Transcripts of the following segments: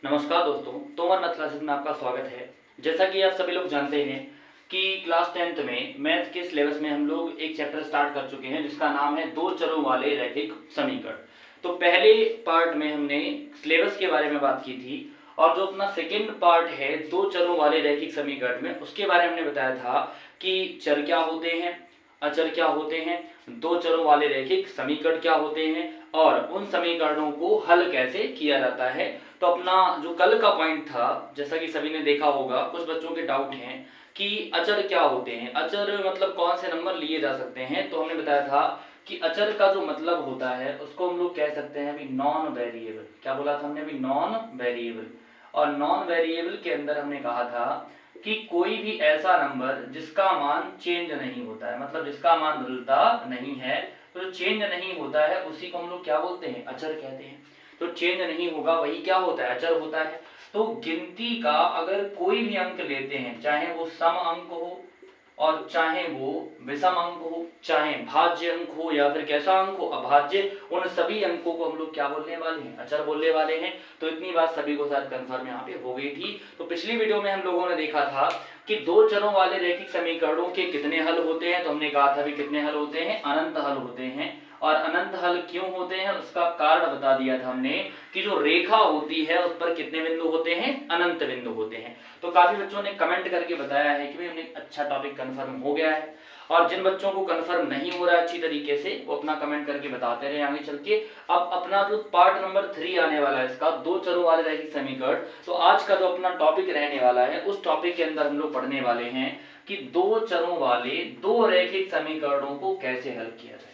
नमस्कार दोस्तों, Tomar math classes में आपका स्वागत है। जैसा कि आप सभी लोग जानते हैं कि क्लास 10th में मैथ के सिलेबस में हम लोग एक चैप्टर स्टार्ट कर चुके हैं जिसका नाम है दो चरों वाले रैखिक समीकरण। तो पहले पार्ट में हमने सिलेबस के बारे में बात की थी और जो अपना सेकेंड पार्ट है दो चरों वाले रैखिक समीकरण में, उसके बारे में हमने बताया था कि चर क्या होते हैं, अचर क्या होते हैं, दो चरों वाले रैखिक समीकरण क्या होते हैं और उन समीकरणों को हल कैसे किया जाता है। तो अपना जो कल का पॉइंट था, जैसा कि सभी ने देखा होगा, कुछ बच्चों के डाउट हैं कि अचर क्या होते हैं, अचर मतलब कौन से नंबर लिए जा सकते हैं। तो हमने बताया था कि अचर का जो मतलब होता है उसको हम लोग कह सकते हैं अभी नॉन वेरिएबल। क्या बोला था हमने अभी? Non variable. और नॉन वेरिएबल के अंदर हमने कहा था कि कोई भी ऐसा नंबर जिसका मान चेंज नहीं होता है, मतलब जिसका मान बदलता नहीं है, तो चेंज नहीं होता है उसी को हम लोग क्या बोलते हैं? अचर कहते हैं। तो चेंज नहीं होगा वही क्या होता है? अचर होता है। तो गिनती का अगर कोई भी अंक लेते हैं, चाहे वो सम अंक हो और चाहे वो विषम अंक हो, चाहे भाज्य अंक हो या फिर कैसा अंक हो, अभाज्य, उन सभी अंकों को हम लोग क्या बोलने वाले हैं? अचर बोलने वाले हैं। तो इतनी बात सभी को शायद कंफर्म यहाँ पे हो गई थी। तो पिछली वीडियो में हम लोगों ने देखा था कि दो चरों वाले रैखिक समीकरणों के कितने हल होते हैं। तो हमने कहा था भी कितने हल होते हैं? अनंत हल होते हैं। और अनंत हल क्यों होते हैं उसका कारण बता दिया था हमने कि जो रेखा होती है उस पर कितने बिंदु होते हैं? अनंत बिंदु होते हैं। तो काफी बच्चों ने कमेंट करके बताया है कि भाई हमने अच्छा टॉपिक कंफर्म हो गया है। और जिन बच्चों को कंफर्म नहीं हो रहा है अच्छी तरीके से, वो अपना कमेंट करके बताते रहे आगे चल के। अब अपना जो पार्ट नंबर 3 आने वाला है इसका, दो चरों वाले रैखिक समीकरण, तो आज का जो अपना टॉपिक रहने वाला है उस टॉपिक के अंदर हम लोग पढ़ने वाले हैं कि दो चरों वाले दो रैखिक समीकरणों को कैसे हल किया जाए।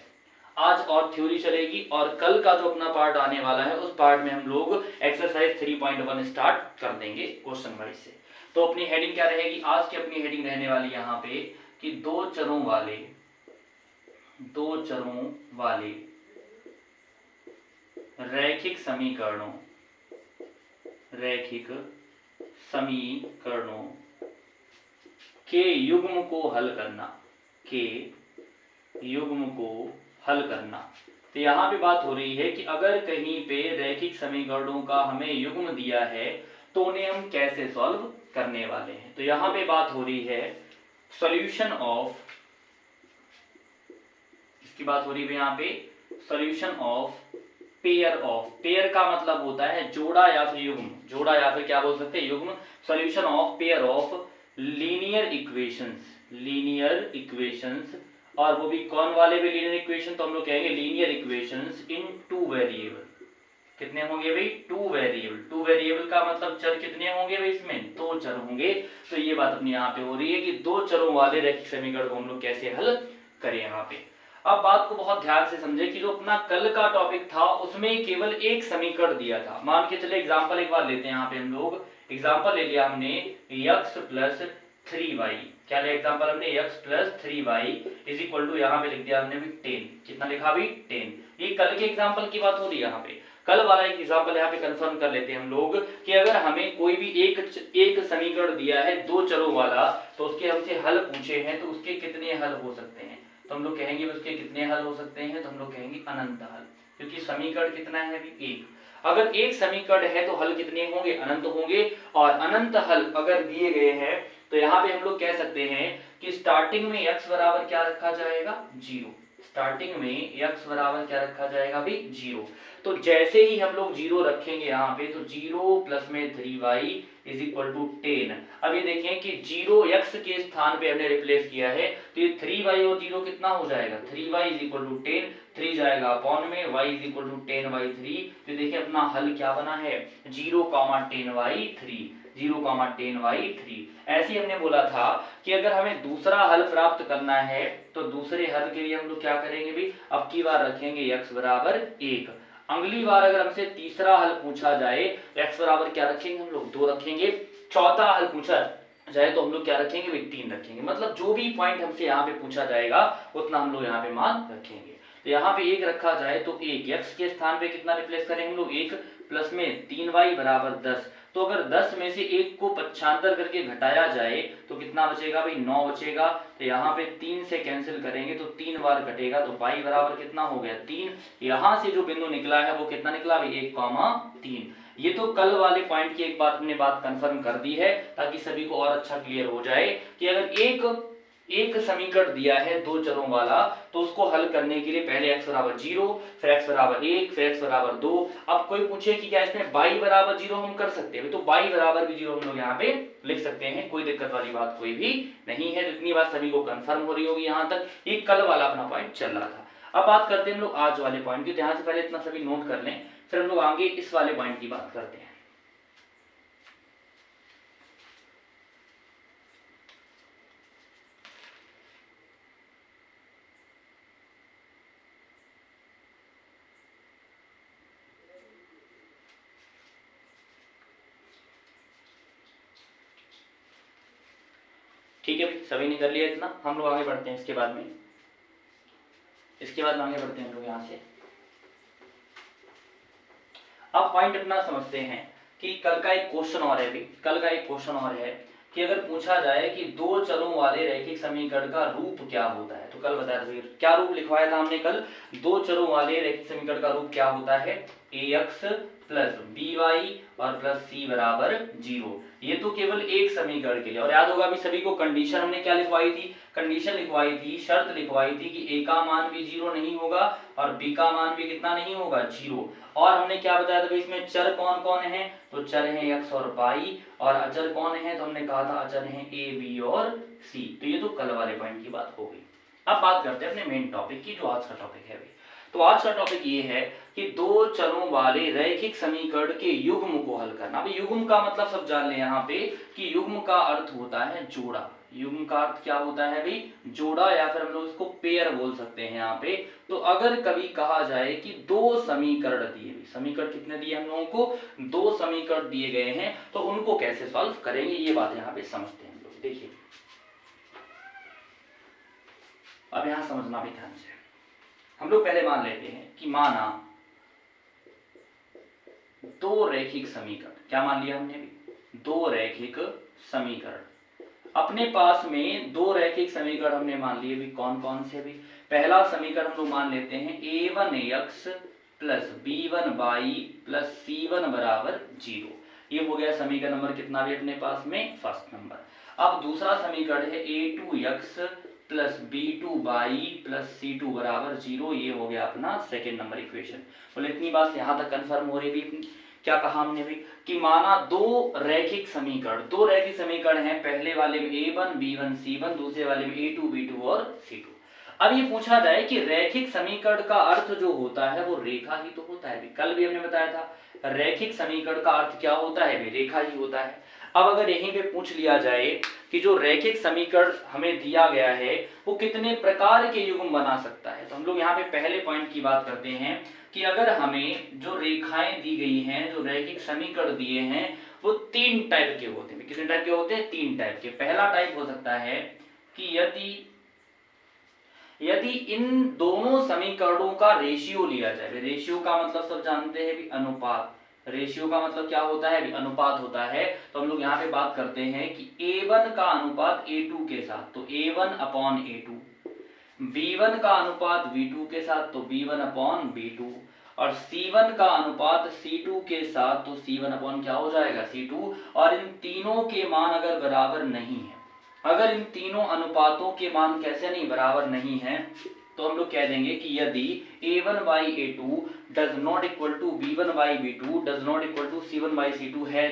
आज और थ्योरी चलेगी और कल का जो अपना पार्ट आने वाला है उस पार्ट में हम लोग एक्सरसाइज 3.1 स्टार्ट कर देंगे क्वेश्चन वाइज से। तो अपनी हेडिंग क्या रहेगी? आज की अपनी हेडिंग रहने वाली यहाँ पे कि दो चरों वाले रैखिक समीकरणों के युग्म को हल करना। तो यहाँ पे बात हो रही है कि अगर कहीं पे रैखिक समीकरणों का हमें युग्म दिया है तो उन्हें हम कैसे सॉल्व करने वाले हैं। तो यहाँ पे बात हो रही है सॉल्यूशन ऑफ, इसकी बात हो रही है यहाँ पे सॉल्यूशन ऑफ पेयर का मतलब होता है जोड़ा या फिर युग्म, जोड़ा या फिर क्या बोल सकते हैं? युग्म। Solution of pair of linear equations, और वो भी कौन वाले भी लीनियर इक्वेशन? तो हम लोग कहेंगे लीनियर इक्वेशंस इन टू वेरिएबल। कितने होंगे भाई? टू वेरिएबल का मतलब चर कितने होंगे भाई? इसमें दो चर होंगे। तो ये बात अपनी यहाँ पे हो रही है कि दो चरों वाले रैखिक समीकरण को हम लोग कैसे हल करें यहाँ पे। अब बात को बहुत ध्यान से समझे कि जो अपना कल का टॉपिक था उसमें केवल एक समीकरण दिया था। मान के चले एग्जाम्पल एक बार लेते हैं यहाँ पे हम लोग। एग्जाम्पल ले लिया हमने x प्लस 3y। क्या लिया एग्जाम्पल हमने? x plus 3y is equal to, यहाँ पे लिख दिया हमने भी 10। कितना लिखा भी? 10। ये कल के एग्जाम्पल की बात हो रही है यहाँ पे। कल वाला एक एग्जाम्पल यहाँ पे कंफर्म कर लेते हैं हम लोग कि अगर हमें कोई भी एक समीकरण दिया है दो चरों वाला, तो उसके हमसे हल पूछे हैं तो उसके कितने हल हो सकते हैं? तो हम लोग कहेंगे उसके कितने हल हो सकते हैं? तो हम लोग कहेंगे अनंत हल, क्योंकि समीकरण कितना है अभी? एक। अगर एक समीकरण है तो हल कितने होंगे? अनंत होंगे। और अनंत हल अगर दिए गए हैं तो यहाँ पे हम लोग कह सकते हैं कि स्टार्टिंग में x बराबर क्या रखा जाएगा? 0। स्टार्टिंग में x बराबर क्या रखा जाएगा भी? 0। तो जैसे ही हम लोग 0 रखेंगे यहाँ पे, तो 0 प्लस में 3y इज इक्वल टू 10। अब ये देखें कि 0 x के स्थान पे हमने रिप्लेस किया है, तो ये 3y और 0 कितना हो जाएगा? 3y इज इक्वल टू 10, 3 जाएगा अपॉन में, y इज इक्वल टू 10/3। तो देखिए अपना हल क्या बना है? 0,10/3, 0,10/3। ऐसे ही हमने बोला था कि अगर हमें दूसरा हल प्राप्त करना है तो दूसरे हल के लिए हम लोग क्या करेंगे भी? अब की बार रखेंगे x बराबर 1। अगली बार अगर हमसे तीसरा हल पूछा जाए तो x बराबर क्या रखेंगे हम लोग? 2 रखेंगे। चौथा हल पूछा जाए तो हम लोग क्या रखेंगे भी? 3 रखेंगे। मतलब जो भी पॉइंट हमसे यहाँ पे पूछा जाएगा उतना हम लोग यहाँ पे मान रखेंगे। तो यहाँ पे 1 रखा जाए तो 1, x के स्थान पे कितना रिप्लेस करेंगे हम लोग? 1, प्लस में 3y बराबर 10। तो अगर 10 में से 1 को पक्षांतर करके घटाया जाए तो कितना बचेगा भाई, 9 बचेगा। तो यहाँ पे 3 से कैंसिल करेंगे तो 3 बार कटेगा, तो y बराबर कितना हो गया 3। यहाँ से जो बिंदु निकला है वो कितना निकला भाई, 1,3। ये तो कल वाले पॉइंट की एक बात हमने बात कंफर्म कर दी है, ताकि सभी को और अच्छा क्लियर हो जाए कि अगर एक समीकरण दिया है दो चरों वाला, तो उसको हल करने के लिए पहले x बराबर 0, फिर x बराबर 1, फिर x बराबर 2। अब कोई पूछे कि क्या इसमें y बराबर 0 हम कर सकते हैं, तो y बराबर भी 0 हम लोग यहाँ पे लिख सकते हैं, कोई दिक्कत वाली बात कोई भी नहीं है। तो इतनी बात सभी को कंफर्म हो रही होगी यहाँ तक। ये कल वाला अपना पॉइंट चल रहा था। अब बात करते हैं हम लोग आज वाले पॉइंट की। ध्यान से पहले इतना सभी नोट कर लें, फिर हम लोग आगे इस वाले पॉइंट की बात करते हैं। ठीक है भाई, सभी ने कर लिया इतना, हम लोग आगे बढ़ते हैं। इसके बाद आगे बढ़ते हैं हम लोग यहाँ से। अब पॉइंट अपना समझते हैं कि कल का एक क्वेश्चन और है भी, कल का एक क्वेश्चन और है कि अगर पूछा जाए कि दो चरों वाले रैखिक समीकरण का रूप क्या होता है, तो कल बताया था क्या रूप लिखवाया था हमने कल, दो चरों वाले रैखिक समीकरण का रूप क्या होता है, ax प्लस by और प्लस c बराबर 0। ये तो केवल एक समीकरण के लिए। और याद होगा अभी सभी को कंडीशन हमने क्या लिखवाई थी, कंडीशन लिखवाई थी, शर्त लिखवाई थी कि a का मान भी 0 नहीं होगा और b का मान भी कितना नहीं होगा, 0। और हमने क्या बताया था इसमें चर कौन कौन है, तो चर है x और y, और अचर कौन है, तो हमने कहा था अचर है a b और c। तो ये तो कल वाले पॉइंट की बात हो गई। अब बात करते हैं अपने मेन टॉपिक की, जो आज का टॉपिक है। तो आज का टॉपिक ये है कि दो चरों वाले रैखिक समीकरण के युग्म को हल करना। अभी युग्म का मतलब सब जान ले यहाँ पे कि युग्म का अर्थ होता है जोड़ा। युग्म का अर्थ क्या होता है भाई, जोड़ा, या फिर हम लोग इसको पेयर बोल सकते हैं यहाँ पे। तो अगर कभी कहा जाए कि दो समीकरण दिए, समीकरण कितने दिए हम लोगों को, दो समीकरण दिए गए हैं, तो उनको कैसे सॉल्व करेंगे, ये बात यहाँ पे समझते हैं हम लोग। देखिए अब यहाँ समझना भी ध्यान से। हम लोग पहले मान लेते हैं कि माना दो रैखिक समीकरण, क्या मान लिया हमने भी, दो रैखिक समीकरण। अपने पास में दो रैखिक समीकरण हमने मान लिए भी, कौन कौन से भी। पहला समीकरण हम लोग मान लेते हैं a1x plus b1y plus c1 बराबर 0। ये हो गया समीकरण नंबर कितना भी अपने पास में, फर्स्ट नंबर। अब दूसरा समीकरण है a2x plus b2y plus c2 बराबर 0। ये हो गया अपना सेकेंड नंबर इक्वेशन। बोले इतनी बात यहाँ तक कंफर्म हो रही भी। क्या कहा हमने भी कि माना दो रैखिक समीकरण हैं, पहले वाले में a1 b1 c1, दूसरे वाले में a2 b2 और c2। अब ये पूछा जाए कि रैखिक समीकरण का अर्थ जो होता है वो रेखा ही तो होता है। कल भी हमने बताया था रैखिक समीकरण का अर्थ क्या होता है, रेखा ही होता है। अब अगर यहीं पे पूछ लिया जाए कि जो रैखिक समीकरण हमें दिया गया है वो कितने प्रकार के युग्म बना सकता है, तो हम लोग यहाँ पे पहले पॉइंट की बात करते हैं कि अगर हमें जो रेखाएं दी गई हैं, जो रैखिक समीकरण दिए हैं, वो तीन टाइप के होते हैं। कितने टाइप के होते हैं, तीन टाइप के। पहला टाइप हो सकता है कि यदि इन दोनों समीकरणों का रेशियो लिया जाए। रेशियो का मतलब सब जानते हैं भी, अनुपात। रेशियो का मतलब क्या होता है, अनुपात होता है। तो हम लोग यहाँ पे बात करते हैं कि a1 का अनुपात a2 के साथ, तो a1 अपॉन a2, b1 का अनुपात b2 के साथ, तो b1 अपॉन b2, और c1 का अनुपात c2 के साथ, तो c1 अपॉन क्या हो जाएगा, c2। और इन तीनों के मान अगर बराबर नहीं है, अगर इन तीनों अनुपातों के मान कैसे नहीं, बराबर नहीं है, तो हम लोग कह देंगे कि यदि a1 by a2 does not equal to b1 by b2 does not equal to c1 by c2 है,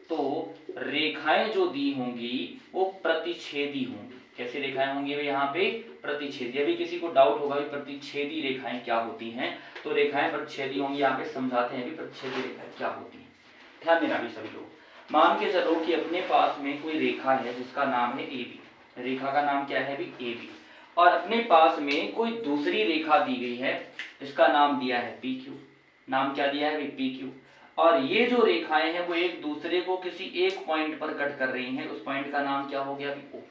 तो रेखाएं जो दी होंगी वो प्रतिच्छेदी होंगी। कैसी रेखाएं होंगी यहाँ पे, प्रतिच्छेदी। अभी किसी को डाउट होगा कि प्रतिच्छेदी रेखाएं क्या होती हैं, तो रेखाएं प्रतिच्छेदी होंगी। यहाँ पे समझाते हैं कि प्रतिच्छेदी रेखाएं क्या होती हैं, ध्यान देना भी सभी लोग। मान के चलो कि अपने पास में कोई रेखा है जिसका नाम है AB, रेखा का नाम क्या है भी, AB, और अपने पास में कोई दूसरी रेखा दी गई है जिसका नाम दिया है PQ। नाम क्या दिया है भी, PQ। और ये जो रेखाएं हैं वो एक दूसरे को किसी एक पॉइंट पर कट कर रही हैं, उस पॉइंट का नाम क्या हो गया भी, O।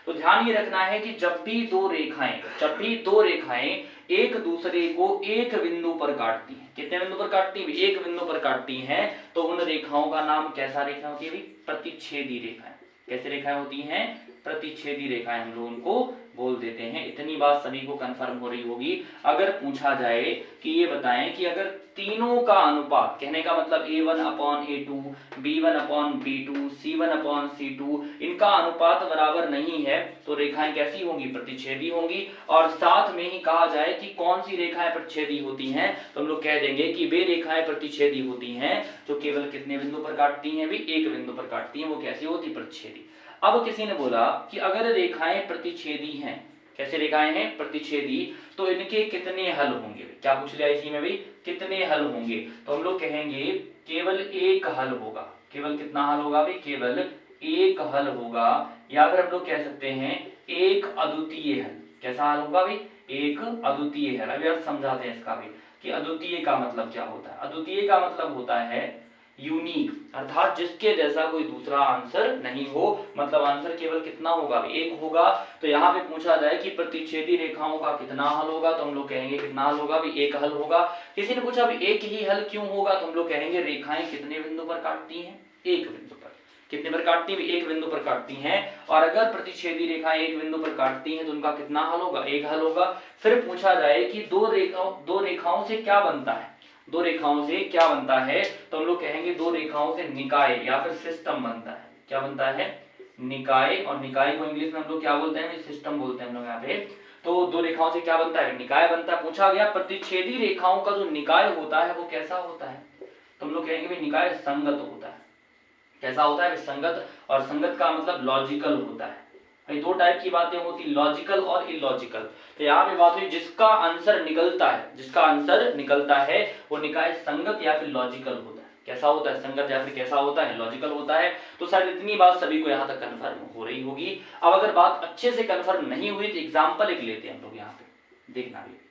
तो ध्यान ये रखना है कि जब भी दो रेखाएं एक दूसरे को एक बिंदु पर काटती हैं। कितने बिंदु पर काटती है? एक बिंदु पर काटती हैं। तो उन रेखाओं का नाम कैसा रेखा होती है? प्रतिच्छेदी रेखाएं। कैसे रेखाएं होती हैं? प्रतिच्छेदी रेखाएं हम लोग उनको बोल देते हैं। इतनी बात सभी को कंफर्म हो रही होगी। अगर पूछा जाए कि ये बताएं कि अगर तीनों का अनुपात, कहने का मतलब A1/A2, B1/B2, C1/C2, इनका अनुपात बराबर नहीं है तो रेखाएं कैसी होंगी? प्रतिच्छेदी होंगी। और साथ में ही कहा जाए कि कौन सी रेखाएं प्रतिच्छेदी होती हैं तो हम लोग कह देंगे कि वे रेखाएं प्रतिच्छेदी होती हैं जो केवल कितने बिंदु पर काटती हैं? भी एक बिंदु पर काटती हैं। वो कैसी होती? प्रतिच्छेदी। अब किसी ने बोला कि अगर रेखाएं प्रतिच्छेदी हैं, कैसे रेखाएं हैं? प्रतिच्छेदी, तो इनके कितने हल होंगे? क्या पूछ लिया इसी में भी? कितने हल होंगे? तो हम लोग कहेंगे केवल एक हल होगा। केवल कितना हल होगा भी? केवल एक हल होगा। या फिर हम लोग कह सकते हैं एक अद्वितीय हल। कैसा हल होगा भी? एक अद्वितीय हल। अभी आप समझाते हैं इसका भी कि अद्वितीय का मतलब क्या होता है। अद्वितीय का मतलब होता है यूनिक, अर्थात जिसके जैसा कोई दूसरा आंसर नहीं हो। मतलब आंसर केवल कितना होगा? एक होगा। तो यहाँ पे पूछा जाए कि प्रतिच्छेदी रेखाओं का कितना हल होगा तो हम लोग कहेंगे कितना हल होगा? भी एक हल होगा। किसी ने पूछा भी एक ही हल क्यों होगा तो हम लोग कहेंगे रेखाएं कितने बिंदु पर काटती हैं? एक बिंदु पर। कितने पर काटती है? एक बिंदु पर काटती हैं। और अगर प्रतिच्छेदी रेखाएं एक बिंदु पर काटती हैं तो उनका कितना हल होगा? एक हल होगा। फिर पूछा जाए कि दो रेखाओं से क्या बनता है? दो रेखाओं से क्या बनता है तो हम लोग कहेंगे दो रेखाओं से निकाय या फिर सिस्टम बनता है। क्या बनता है? निकाय। और निकाय को इंग्लिश में हम लोग क्या बोलते हैं? सिस्टम बोलते हैं हम लोग यहाँ पे। तो दो रेखाओं से क्या बनता है? निकाय बनता है। पूछा गया प्रतिच्छेदी रेखाओं का जो निकाय होता है वो कैसा होता है तो हम लोग कहेंगे भाई निकाय संगत होता है। कैसा होता है? संगत। और संगत का मतलब लॉजिकल होता है। भाई दो टाइप की बातें होती, लॉजिकल और इलॉजिकल। तो यहाँ पे बात हुई जिसका आंसर निकलता है, जिसका आंसर निकलता है वो निकाय संगत या फिर लॉजिकल होता है। कैसा होता है? संगत या फिर कैसा होता है? लॉजिकल होता है। तो शायद इतनी बात सभी को यहाँ तक कंफर्म हो रही होगी। अब अगर बात अच्छे से कंफर्म नहीं हुई तो एग्जाम्पल एक लेते हैं हम लोग यहाँ पे, देखना भी।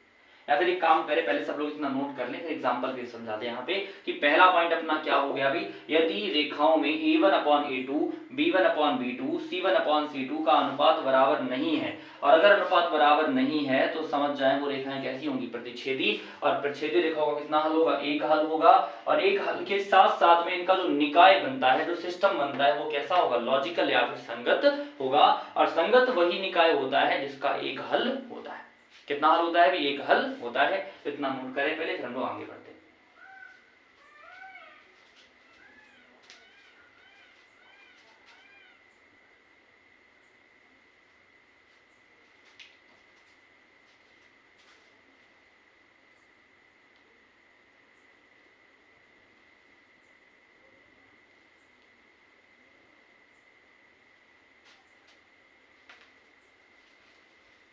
या फिर एक काम करें, पहले सब लोग इतना नोट कर लें फिर एग्जांपल भी समझाते हैं यहाँ पे कि पहला पॉइंट अपना क्या हो गया अभी? यदि रेखाओं में A1/A2, B1/B2, C1/C2 का अनुपात बराबर नहीं है, और अगर अनुपात बराबर नहीं है तो समझ जाएं वो रेखाएं कैसी होंगी? प्रतिच्छेदी। और प्रतिच्छेदी रेखाओं का कितना हल होगा? एक हल होगा। और एक हल के साथ साथ में इनका जो निकाय बनता है, जो सिस्टम बनता है वो कैसा होगा? लॉजिकल या फिर संगत होगा। और संगत वही निकाय होता है जिसका एक हल होता है। कितना हल होता है? भी एक हल होता है। तो इतना नोट करें पहले, फिर हम लोग आगे बढ़ते हैं।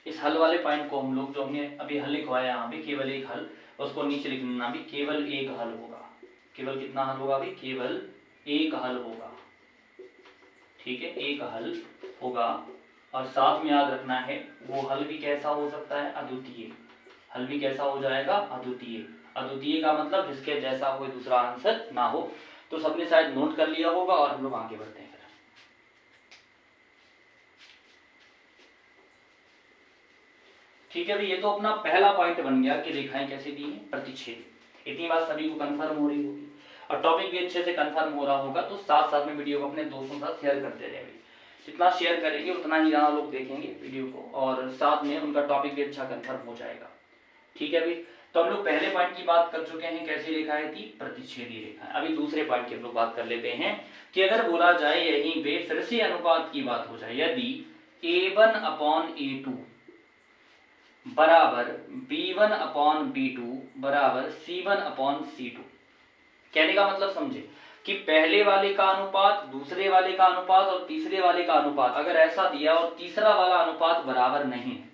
इस हल वाले पॉइंट को हम लोग जो हमने अभी हल लिखवाया यहाँ पे केवल एक हल, उसको नीचे लिखना भी केवल एक हल होगा। केवल कितना हल होगा? भी केवल एक हल होगा। ठीक है, एक हल होगा। और साथ में याद रखना है वो हल भी कैसा हो सकता है? अद्वितीय। हल भी कैसा हो जाएगा? अद्वितीय। अद्वितीय का मतलब जिसके जैसा कोई दूसरा आंसर ना हो। तो सबने शायद नोट कर लिया होगा और हम लोग आगे बढ़ते हैं। ठीक है भाई, ये तो अपना पहला पॉइंट बन गया कि रेखाएं कैसे दी हैं? प्रतिच्छेदी। इतनी बात सभी को कंफर्म हो रही होगी और टॉपिक भी अच्छे से कंफर्म हो रहा होगा। तो साथ साथ में वीडियो को अपने दोस्तों के साथ शेयर करते रहे भाई। जितना शेयर करेंगे उतना ही ज़्यादा लोग देखेंगे वीडियो को और साथ में उनका टॉपिक भी अच्छा कंफर्म हो जाएगा। ठीक है भाई, तो हम लोग पहले पॉइंट की बात कर चुके हैं, कैसी रेखाएं थी? प्रतिच्छेदी रेखाएं। अभी दूसरे पॉइंट की हम लोग बात कर लेते हैं कि अगर बोला जाए यहीं पे फिर से अनुपात की बात हो जाए, यदि A1/A2 बराबर B1/B2 बराबर C1/C2। कहने का मतलब समझे कि पहले वाले का अनुपात, दूसरे वाले का अनुपात और तीसरे वाले का अनुपात अगर ऐसा दिया और तीसरा वाला अनुपात बराबर नहीं है,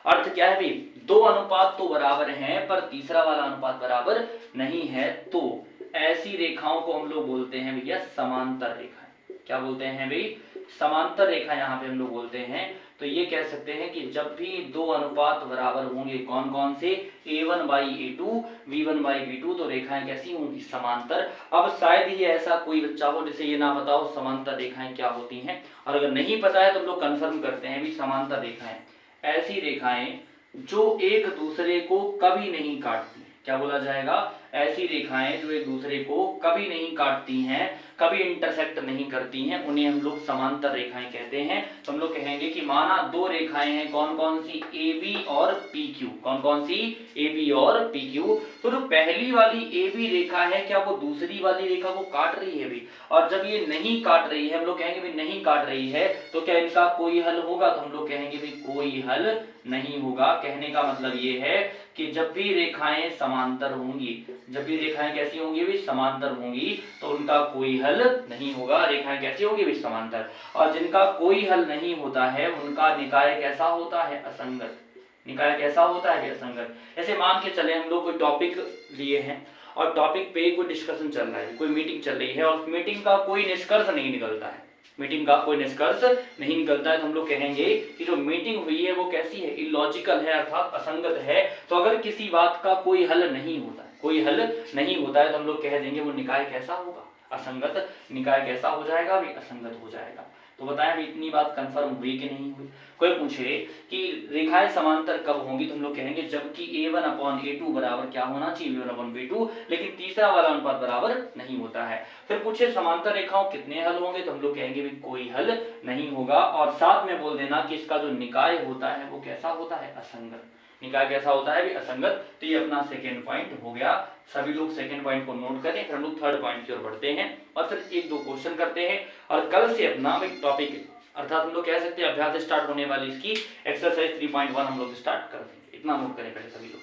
अर्थ क्या है भाई? दो अनुपात तो बराबर हैं पर तीसरा वाला अनुपात बराबर नहीं है, तो ऐसी रेखाओं को हम लोग बोलते हैं भैया समांतर रेखाएं। क्या बोलते हैं भाई? समांतर रेखा यहाँ पे हम लोग बोलते हैं। तो ये कह सकते हैं कि जब भी दो अनुपात बराबर होंगे, कौन कौन से? A1/A2, B1/B2, तो रेखाएं कैसी होंगी? समांतर। अब शायद ही ऐसा कोई बच्चा हो जिसे ये ना पता हो समांतर रेखाएं क्या होती हैं, और अगर नहीं पता है तो हम लोग कंफर्म करते हैं भी समांतर रेखाएं ऐसी रेखाएं जो एक दूसरे को कभी नहीं काटती। क्या बोला जाएगा? ऐसी रेखाएं जो एक दूसरे को कभी नहीं काटती हैं, कभी इंटरसेक्ट नहीं करती हैं, उन्हें हम लोग समांतर रेखाएं कहते हैं। तो हम लोग कहेंगे कि माना दो रेखाएं हैं, कौन कौन सी? AB और PQ। कौन कौन सी? AB और PQ। तो जो पहली वाली AB रेखा है, क्या वो दूसरी वाली रेखा को काट रही है भी? और जब ये नहीं काट रही है, हम लोग कहेंगे भी नहीं काट रही है, तो क्या इनका कोई हल होगा? तो हम लोग कहेंगे भी कोई हल नहीं होगा। कहने का मतलब ये है कि जब भी रेखाएं समांतर होंगी, जब भी रेखाएं कैसी होंगी भी? समांतर होंगी, तो उनका कोई हल नहीं होगा। रेखाएं कैसी होंगी भी? समांतर। और जिनका कोई हल नहीं होता है, उनका निकाय कैसा होता है? असंगत। निकाय कैसा होता है? असंगत। जैसे मान के चले हम लोग कोई टॉपिक लिए हैं और टॉपिक पे कोई डिस्कशन चल रहा है, कोई मीटिंग चल रही है और मीटिंग का कोई निष्कर्ष नहीं निकलता है, मीटिंग का कोई निष्कर्ष नहीं निकलता है, तो हम लोग कहेंगे कि जो मीटिंग हुई है वो कैसी है? इलॉजिकल है, अर्थात असंगत है। तो अगर किसी बात का कोई हल नहीं होता है, कोई हल नहीं होता है, तो हम लोग कह देंगे वो निकाय कैसा होगा? असंगत। निकाय कैसा हो जाएगा भी? असंगत हो जाएगा। तो बताएं भी इतनी बात कंफर्म हुई कि नहीं हुई? कोई पूछे कि रेखाएं समांतर कब होंगी, तो हम लोग कहेंगे जबकि A1/A2 बराबर क्या होना चाहिए? B1/B2। लेकिन तीसरा वाला अनुपात बराबर नहीं होता है। फिर पूछे समांतर रेखाओं कितने हल होंगे, तो हम लोग कहेंगे भी कोई हल नहीं होगा। और साथ में बोल देना कि इसका जो निकाय होता है वो कैसा होता है? असंगत। निकाय कैसा होता है भी? असंगत। तो ये अपना सेकेंड पॉइंट हो गया। सभी लोग सेकेंड पॉइंट को नोट करें, फिर हम लोग थर्ड पॉइंट की ओर बढ़ते हैं और फिर एक दो क्वेश्चन करते हैं। और कल से अपना एक टॉपिक, अर्थात हम लोग कह सकते हैं अभ्यास स्टार्ट होने वाली इसकी एक्सरसाइज 3.1 हम लोग स्टार्ट कर देंगे। इतना नोट करें पहले सभी लोग।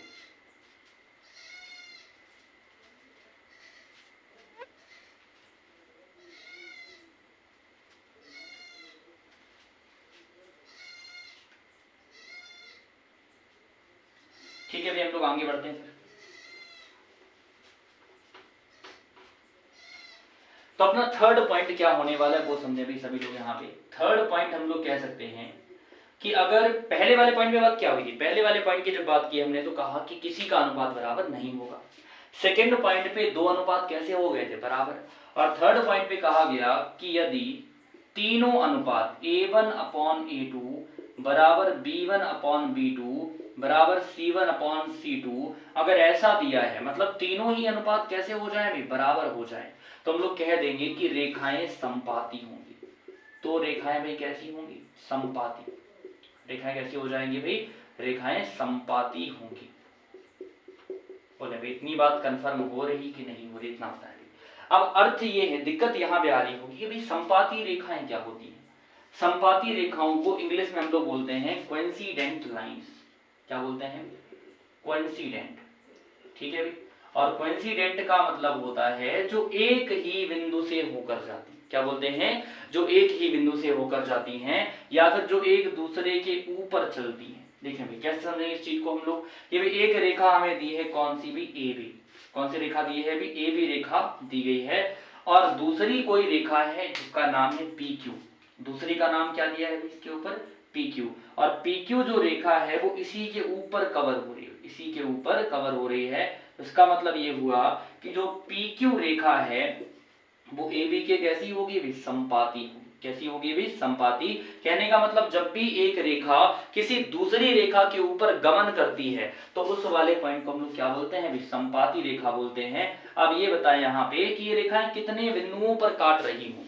ठीक है, अभी हम लोग आगे बढ़ते हैं। तो अपना थर्ड पॉइंट क्या होने वाला है वो समझे भी सभी लोग। यहाँ पे थर्ड पॉइंट हम लोग कह सकते हैं कि अगर पहले वाले पॉइंट में बात क्या हुई थी? पहले वाले पॉइंट की जब बात की हमने तो कहा कि किसी का अनुपात बराबर नहीं होगा। सेकेंड पॉइंट पे दो अनुपात कैसे हो गए थे? बराबर। और थर्ड पॉइंट पे कहा गया कि यदि तीनों अनुपात A1/A2 बराबर B1/B2 बराबर C1/C2 अगर ऐसा दिया है, मतलब तीनों ही अनुपात कैसे हो जाए भी? बराबर हो जाए, तो हम लोग कह देंगे कि रेखाएं समपाती होंगी। तो रेखाएं भाई कैसी होंगी? समपाती। रेखाएं कैसी हो जाएंगी भाई? रेखाएं समपाती होंगी। बोले भाई इतनी बात कंफर्म हो रही कि नहीं हो रही? इतना बता रही। अब अर्थ ये है, दिक्कत यहाँ पे आ रही होगी कि भाई समपाती रेखाएं क्या होती हैं? समपाती रेखाओं को इंग्लिश में हम लोग बोलते हैं कोइंसिडेंट लाइंस। क्या बोलते हैं? कोइंसिडेंट। ठीक है भाई। और कोइंसिडेंट का मतलब होता है जो एक ही बिंदु से होकर जाती। क्या बोलते हैं? जो एक ही बिंदु से होकर जाती हैं, या फिर जो एक दूसरे के ऊपर चलती हैं। देखें भाई कैसे समझेंगे इस चीज को हम लोग? ये भी एक रेखा हमें दी है, कौन सी भी? AB। कौन सी रेखा दी है भी? AB रेखा दी गई है। और दूसरी कोई रेखा है जिसका नाम है PQ। दूसरी का नाम क्या दिया है इसके ऊपर? PQ। और PQ जो रेखा है वो इसी के ऊपर कवर हो रही है, इसी के ऊपर कवर हो रही है। इसका मतलब ये हुआ कि जो PQ रेखा है वो AB के कैसी होगी भी? समपाती होगी। कैसी होगी भी? समपाती। कहने का मतलब जब भी एक रेखा किसी दूसरी रेखा के ऊपर गमन करती है तो उस वाले पॉइंट को हम लोग क्या बोलते हैं भी? समपाती रेखा बोलते हैं। अब ये बताएं यहाँ पे कि ये रेखाएं कितने बिंदुओं पर काट रही होंगी?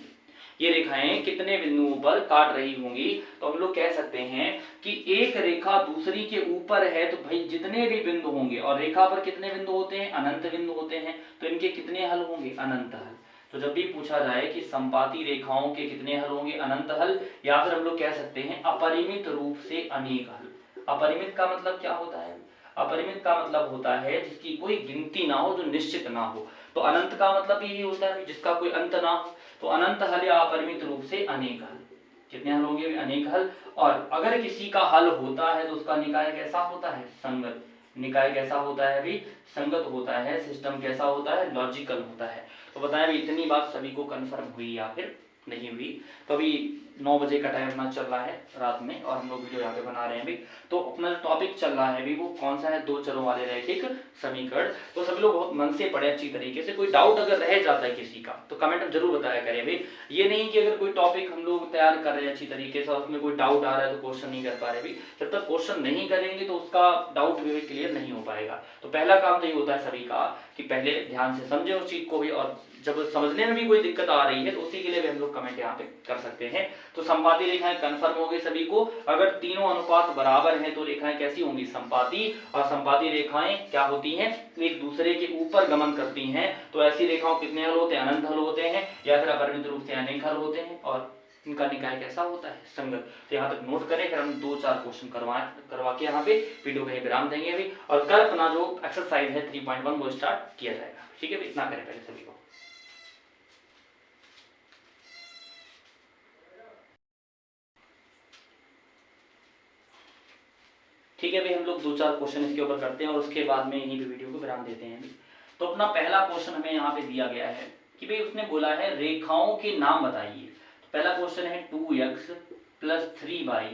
ये रेखाएं कितने बिंदुओं पर काट रही होंगी? तो हम लोग कह सकते हैं कि एक रेखा दूसरी के ऊपर है तो भाई जितने भी बिंदु होंगे, और रेखा पर कितने बिंदु होते हैं? अनंत बिंदु होते हैं, तो इनके कितने हल होंगे? अनंत हल। तो जब भी पूछा जाए कि समपाती रेखाओं के कितने हल होंगे? अनंत हल, या फिर हम लोग कह सकते हैं अपरिमित रूप से अनेक हल। अपरिमित का मतलब क्या होता है? अपरिमित का मतलब होता है जिसकी कोई गिनती ना हो, जो निश्चित ना हो। तो अनंत का मतलब यही होता है जिसका कोई अंत ना हो। तो अनंत हल या अपरिमित रूप से अनेक हल। कितने हल होंगे? अनेक हल। और अगर किसी का हल होता है तो उसका निकाय कैसा होता है? संगत। निकाय कैसा होता है भी? संगत होता है। सिस्टम कैसा होता है? लॉजिकल होता है। तो बताएं भी इतनी बात सभी को कंफर्म हुई या फिर नहीं हुई? तो अभी 9 बजे का टाइम अपना चल रहा है रात में और हम लोग वीडियो यहाँ पे बना रहे हैं अभी। तो अपना जो टॉपिक चल रहा है अभी वो कौन सा है, दो चरों वाले रैखिक समीकरण। तो सभी लोग बहुत मन से पढ़े अच्छी तरीके से। कोई डाउट अगर रह जाता है किसी का तो कमेंट में जरूर बताया करें भाई। ये नहीं कि अगर कोई टॉपिक हम लोग तैयार कर रहे हैं अच्छी तरीके से और उसमें कोई डाउट आ रहा है तो क्वेश्चन नहीं कर पा रहे भी, जब तक क्वेश्चन नहीं करेंगे तो उसका डाउट भी क्लियर नहीं हो पाएगा। तो पहला काम तो ये होता है सभी का कि पहले ध्यान से समझे उस चीज को भी, और जब समझने में भी कोई दिक्कत आ रही है तो उसी के लिए भी हम लोग कमेंट यहाँ पे कर सकते हैं। तो संपाती रेखाएं कंफर्म हो गई सभी को। अगर तीनों अनुपात बराबर हैं तो रेखाएं कैसी होंगी, संपाती। और संपाती रेखाएं क्या होती हैं, एक दूसरे के ऊपर गमन करती हैं। तो ऐसी रेखाओं कितने हल होते हैं, अनंत हल होते हैं या फिर अपरिमित रूप से अनेक हल होते हैं। और इनका निकाय कैसा होता है, संगत। तो यहाँ तक नोट करें, फिर हम 2-4 क्वेश्चन करवा के यहाँ पे वीडियो का विराम देंगे अभी। और कल अपना जो एक्सरसाइज है 3.1 वो स्टार्ट किया जाएगा। ठीक है, इतना करें पहले सभी को। ठीक है भाई, हम लोग 2-4 क्वेश्चन इसके ऊपर करते हैं और उसके बाद में यहीं पे वीडियो को विराम देते हैं। तो अपना पहला क्वेश्चन हमें यहाँ पे दिया गया है कि भाई उसने बोला है रेखाओं के नाम बताइए। तो पहला क्वेश्चन है 2x plus 3y,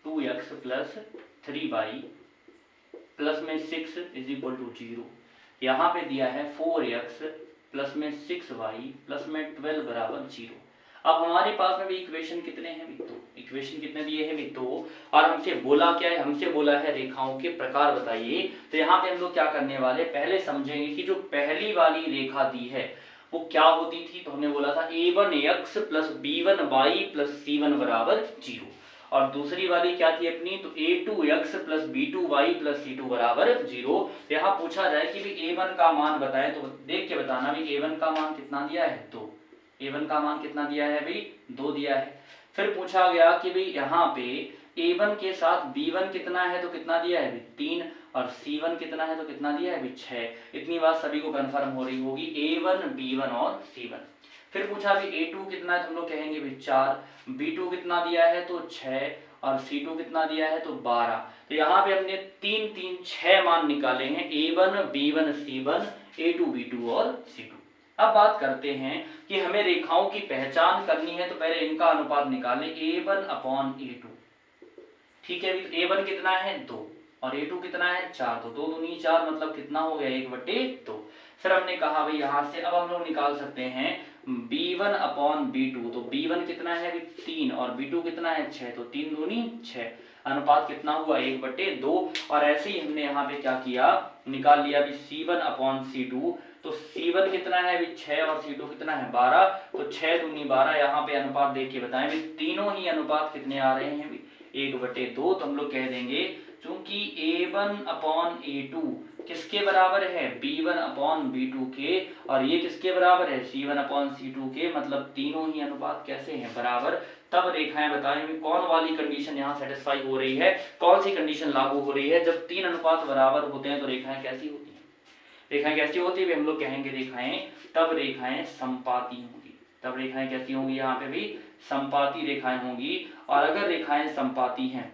2x plus 3y plus में 6 इज इक्वल टू 0। यहाँ पे दिया है 4x प्लस में 6y प्लस में 12 बराबर 0। अब हमारे पास में भी इक्वेशन कितने हैं भी, तो इक्वेशन कितने दिए हैं भी, तो और हमसे बोला क्या है, हमसे बोला है रेखाओं के प्रकार बताइए। तो यहाँ पे हम लोग क्या करने वाले, पहले समझेंगे कि जो पहली वाली रेखा दी है वो क्या होती थी। तो हमने बोला था a1x plus b1y plus c1 बराबर 0। और दूसरी वाली क्या थी अपनी, तो a2x plus b2y plus c2 बराबर 0। यहाँ पूछा जाए कि भी a1 का मान बताएं तो देख के बताना भी a1 का मान कितना दिया है, 2। a1 का मान कितना दिया है भाई, 2 दिया है। फिर पूछा गया कि भाई यहाँ पे a1 के साथ b1 कितना है तो कितना दिया है भाई, 3। और c1 कितना है तो कितना दिया है भाई, 6। इतनी बात सभी को कंफर्म हो रही होगी, a1 b1 और c1। फिर पूछा भी a2 कितना है तो हम लोग कहेंगे भाई 4, b2 कितना दिया है तो 6 और c2 कितना दिया है तो 12। तो यहाँ पे हमने 3 3 6 मान निकाले हैं, a1 b1 c1 a2 b2 और c2। अब बात करते हैं कि हमें रेखाओं की पहचान करनी है, तो पहले इनका अनुपात निकालें, a1 अपॉन a2। ठीक है, a1 कितना है 2 और a2 कितना है 4, तो 2 दूनी 4 मतलब कितना हो गया 1/2। फिर हमने कहा भाई यहाँ से अब हम लोग निकाल सकते हैं b1 अपॉन b2। तो b1 कितना है 3 और b2 कितना है 6, तो 3 दूनी 6, अनुपात कितना हुआ 1/2। और ऐसे ही हमने यहाँ पे क्या किया, निकाल लिया भी c1 अपॉन c2। तो c1 कितना है भी 6 और c2 कितना है 12, तो 6 दूनी 12। यहाँ पे अनुपात देख के बताएं भी तीनों ही अनुपात कितने आ रहे हैं भी 1/2। तो हम लोग कह देंगे चूंकि a1 अपॉन a2 किसके बराबर है, b1 अपॉन b2 के, और ये किसके बराबर है c1 अपॉन c2 के, मतलब तीनों ही अनुपात कैसे हैं बराबर। तब रेखाएं बताएं कौन वाली कंडीशन यहाँ सेटिस्फाई हो रही है, कौन सी कंडीशन लागू हो रही है। जब 3 अनुपात बराबर होते हैं तो रेखाएं कैसी होती हैं, रेखाएं कैसी होती है हम लोग कहेंगे रेखाएं, तब रेखाएं संपाती होंगी। तब रेखाएं कैसी होंगी, यहाँ पे भी संपाती रेखाएं होंगी। और अगर रेखाएं संपाती हैं,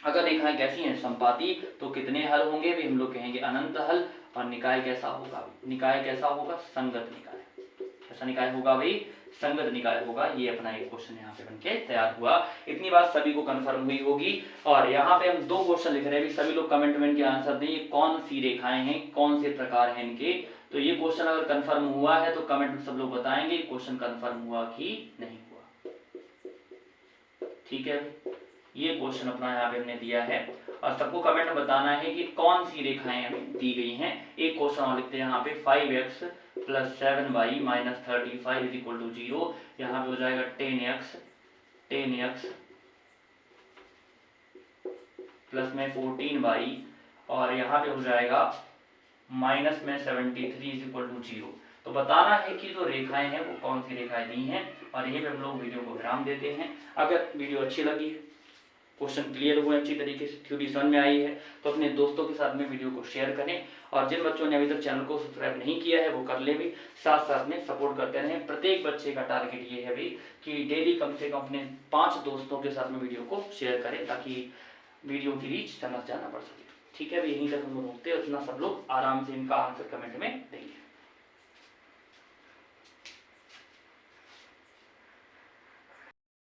अगर रेखाएं कैसी हैं संपाती, तो कितने हल होंगे भी हम लोग कहेंगे अनंत हल। और निकाय कैसा होगा, निकाय कैसा होगा, संगत निकाय। कैसा निकाय होगा भाई, संगत निकाय होगा। ये अपना एक क्वेश्चन यहाँ पे बनके तैयार हुआ। इतनी बात सभी को कंफर्म हुई होगी। और यहाँ पे हम 2 क्वेश्चन लिख रहे हैं, सभी लोग कमेंट में इनके आंसर दें, कौन सी रेखाएं हैं, कौन से प्रकार हैं इनके। तो ये क्वेश्चन अगर कंफर्म हुआ है तो कमेंट में सब लोग बताएंगे क्वेश्चन कंफर्म हुआ कि नहीं हुआ। ठीक है, ये क्वेश्चन अपना यहाँ पे हमने दिया है और सबको कमेंट में बताना है कि कौन सी रेखाएं हमें दी गई हैं। एक क्वेश्चन और लिखते हैं यहाँ पे 5x plus 7y minus 35 is equal to 0। यहाँ पे हो जाएगा 10x प्लस में 14y और यहाँ पे हो जाएगा माइनस में 73 इज इक्वल टू 0। तो बताना है कि जो रेखाएं हैं वो कौन सी रेखाएं दी हैं। और यहीं पे हम लोग वीडियो को विराम देते हैं। अगर वीडियो अच्छी लगी है, क्वेश्चन क्लियर हुए अच्छी तरीके से, थ्योरी समझ में आई है, तो अपने दोस्तों के साथ में वीडियो को शेयर करें। और जिन बच्चों ने अभी तक चैनल को सब्सक्राइब नहीं किया है वो कर ले भी, साथ साथ में सपोर्ट करते रहें। प्रत्येक बच्चे का टारगेट ये है भी कि डेली कम से कम अपने 5 दोस्तों के साथ में वीडियो को शेयर करें ताकि वीडियो की रीच ज़्यादा बढ़ सके। ठीक है, यहीं तक हम लोग रुकते हैं, उतना सब लोग आराम से इनका आंसर कमेंट में दें।